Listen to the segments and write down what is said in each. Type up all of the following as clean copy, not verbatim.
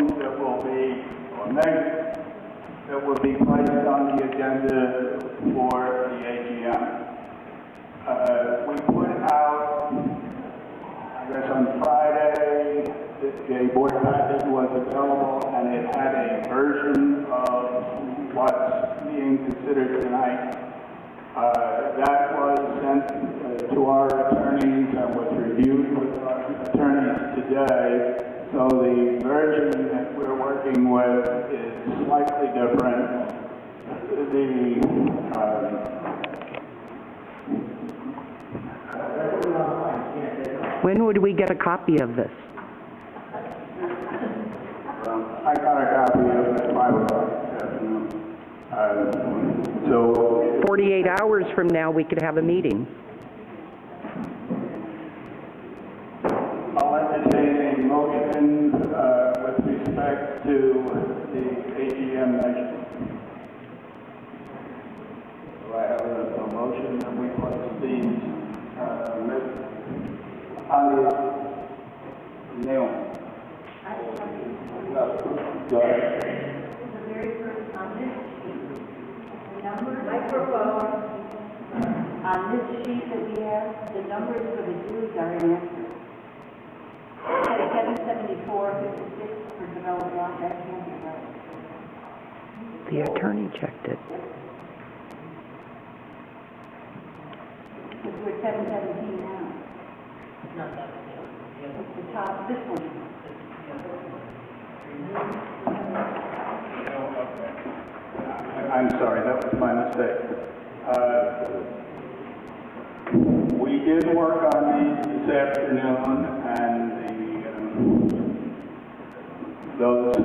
motions that will be, or next, that will be placed on the agenda for the AGM. We put out, I guess on Friday, the board package was available, and it had a version of what's being considered tonight. That was sent to our attorneys and was reviewed with our attorneys today. So the version that we're working with is slightly different. When would we get a copy of this? I got a copy of it at 5 o'clock this afternoon. So 48 hours from now, we could have a meeting. I'll entertain a motion with respect to the AGM measure. Do I have a motion that we place these on the Naomi? Go ahead. The very first on this sheet, the numbers I propose on this sheet that we have, the numbers for the dues are inaccurate. It says 774.56 for developed lot, that can't be right. The attorney checked it. Because we're 717 now. Not that one. It's the top, this one. I'm sorry, that was my mistake. We did work on these this afternoon, and those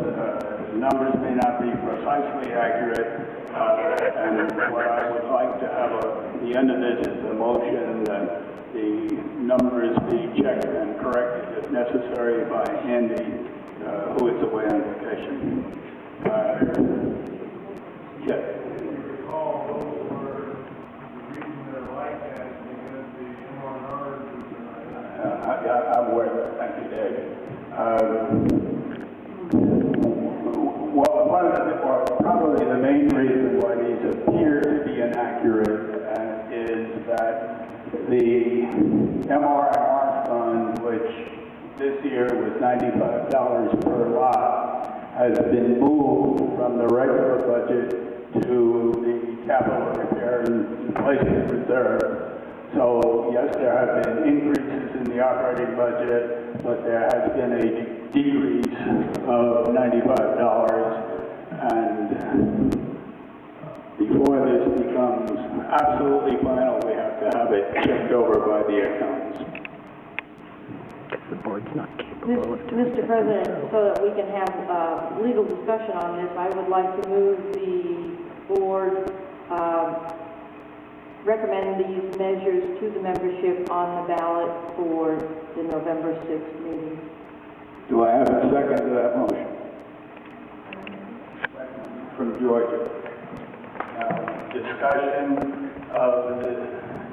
numbers may not be precisely accurate. And what I would like to have at the end of this is a motion that the numbers be checked and corrected if necessary by Andy, who is away on vacation. Yes. I'm aware of that. Thank you, Dave. Probably the main reason why these appear to be inaccurate is that the MRR fund, which this year was $95 per lot, has been moved from the regular budget to the capital repair and replacement reserve. So yes, there have been increases in the operating budget, but there has been a decrease of $95. And before this becomes absolutely final, we have to have it checked over by the accountants. The board's not capable of doing Mr. President, so that we can have legal discussion on this, I would like to move the board recommend these measures to the membership on the ballot for the November 6th meeting. Do I have a second to that motion? From Georgia. Now, discussion of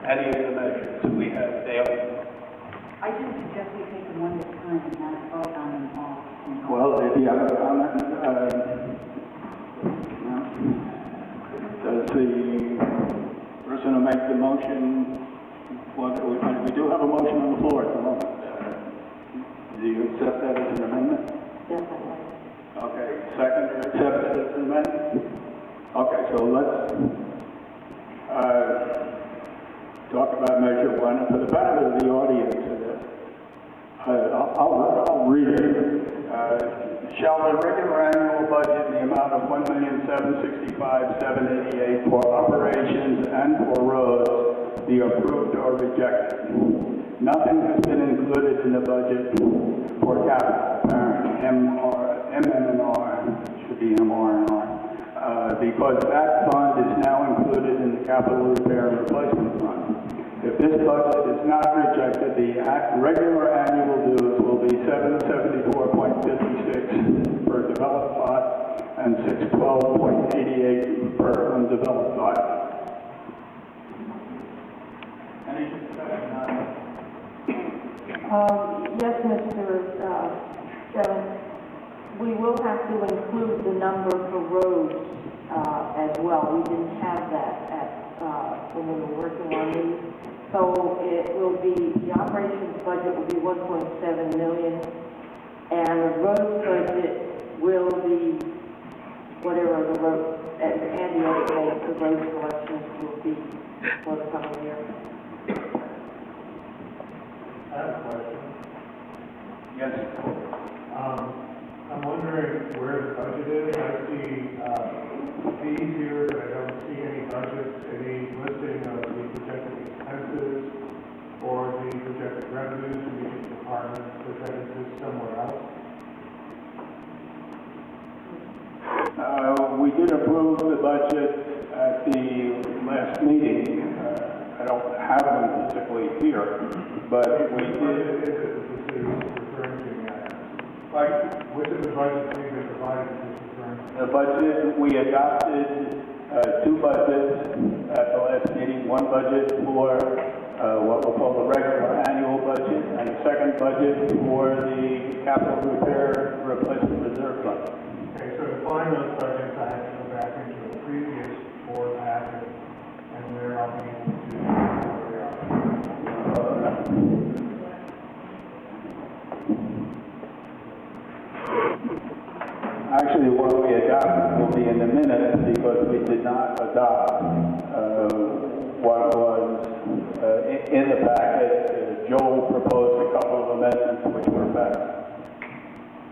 any of the measures we have daily. I do suggest we take them one at a time and not vote on them all. Well, if you have a comment, does the person who makes the motion, we do have a motion on the floor at the moment. Do you accept that as an amendment? Yes, I like. Okay, second, accept it as an amendment? Okay, so let's talk about measure one. And for the benefit of the audience, I'll read it. Shall the regular annual budget in the amount of $1,765,788 for operations and for roads be approved or rejected? Nothing has been included in the budget for capital, MM&R, should be MR&R, because that fund is now included in the capital repair and replacement fund. If this budget is not rejected, the regular annual dues will be $774.56 per developed lot and $612.88 per undeveloped lot. Any discussion on that? Yes, Mr. Chairman. We will will have to include the number for roads, as well. We didn't have that when we were working on these. So it will be, the operations budget will be 1.7 million, and the road budget will be whatever the road, Andy estimates the road collections will be for the coming year. I have a question. Yes. I'm wondering where the budget is. I see fees here, but I don't see any budgets, any listing of the projected expenses or the projected revenues from each department, which I exist somewhere else. We did approve the budget at the last meeting. I don't have them physically here, but we Which did. budget is it that this is referring to now? Which of the budgets we have provided is this referring to? The budget, we adopted two budgets at the last meeting. One budget for what we'll call the regular annual budget, and a second budget for the capital repair replacement reserve fund. Okay, so to find those budgets, I have to go back into a previous board packet, and there I'll be able to where they are. Actually, what we adopted will be in the minutes because we did not adopt what was in the packet. Joel proposed a couple of amendments